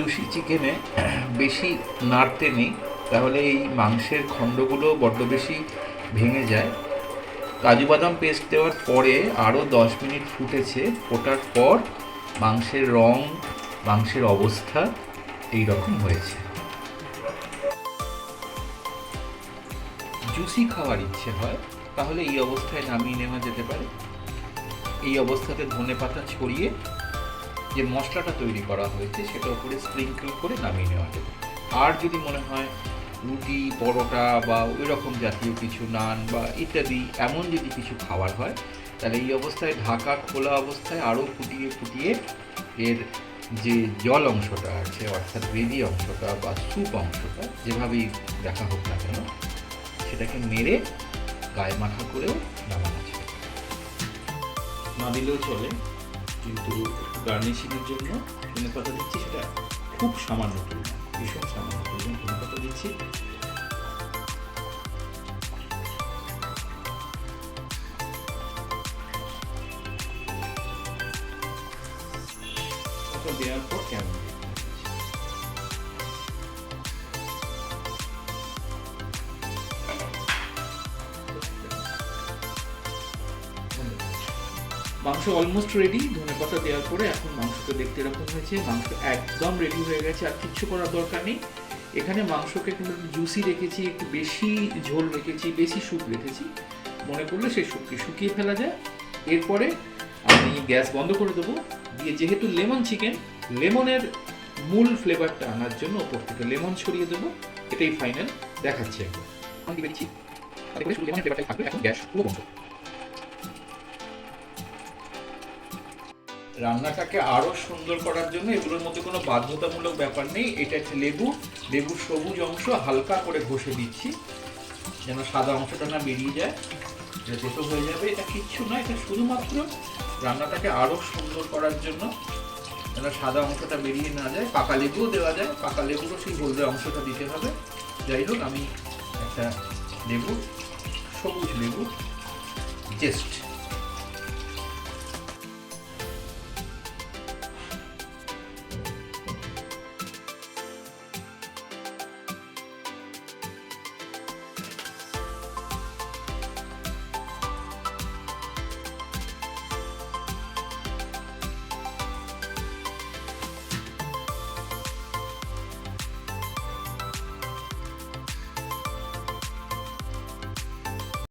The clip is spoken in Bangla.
জুসি চিকেনে বেশি নাড়তে নেই, তাহলে এই মাংসের খণ্ডগুলো বড্ড বেশি ভেঙে যায়। কাজু বাদাম পেস্ট দেওয়ার পরে আরও 10 মিনিট ফুটেছে, ফোটার পর মাংসের রং, মাংসের অবস্থা এই রকম হয়েছে। জুসি খাওয়ার ইচ্ছে হয় তাহলে এই অবস্থায় নামিয়ে নেওয়া যেতে পারে। এই অবস্থাতে ধনেপাতা ছড়িয়ে যে মশলাটা তৈরি করা হয়েছে সেটার উপরে স্প্রিঙ্কল করে নামিয়ে নেওয়া যাবে। আর যদি মনে হয় রুটি, পরোটা বা ওই রকম জাতীয় কিছু, নান বা ইত্যাদি এমন যদি কিছু খাবার হয়, তাহলে এই অবস্থায় ঢাকা খোলা অবস্থায় আরও ফুটিয়ে ফুটিয়ে এর যে জল অংশটা আছে, অর্থাৎ গ্রেভি অংশটা বা স্যুপ অংশটা, যেভাবেই দেখা হোক না কেন, সেটাকে মেরে গায়ে মাখা করেও নামানো যায়। না দিলেও চলে, কিন্তু গার্নিশিংয়ের জন্য ধনেপাতা দিচ্ছি, সেটা খুব সামান্য পরিমাণ, ভীষণ সামান্য পরিমাণ ধনেপাতা দিচ্ছি। দেওয়ার পর কেমন মাংস অলমোস্ট রেডি। ধনেপাতা দেওয়ার পরে এখন মাংসটা দেখতে এরকম হয়েছে। মাংস একদম রেডি হয়ে গেছে, আর কিচ্ছু করার দরকার নেই। এখানে মাংসকে কিন্তু জুসি রেখেছি, একটু বেশি ঝোল রেখেছি, বেশি স্যুপ রেখেছি। মনে করলে সেই স্যুপকে শুকিয়ে ফেলা যায়। এরপরে আমি গ্যাস বন্ধ করে দেবো, দিয়ে যেহেতু লেমন চিকেন, লেমনের মূল ফ্লেভারটা আনার জন্য ওপর থেকে লেমন ছড়িয়ে দেবো। এটাই ফাইনাল দেখাচ্ছি। এখন দিচ্ছি, তাতে করে শুধু লেমনের ফ্লেভারটাই থাকবে। এখন গ্যাস পুরো বন্ধ। রান্নাটাকে আরও সুন্দর করার জন্য এগুলোর মধ্যে কোনো বাধ্যতামূলক ব্যাপার নেই। এটা হচ্ছে লেবুর সবুজ অংশ হালকা করে ঘষে দিচ্ছি, যেন সাদা অংশটা না বেরিয়ে যায়। এটা তেতো হয়ে যাবে, এটা কিচ্ছু নয়, এটা শুধুমাত্র রান্নাটাকে আরও সুন্দর করার জন্য, যেন সাদা অংশটা বেরিয়ে না যায়। পাকা লেবুও দেওয়া যায়, পাকা লেবুরও সেই হলদে অংশটা দিতে হবে। যাই হোক, আমি একটা সবুজ লেবু জাস্ট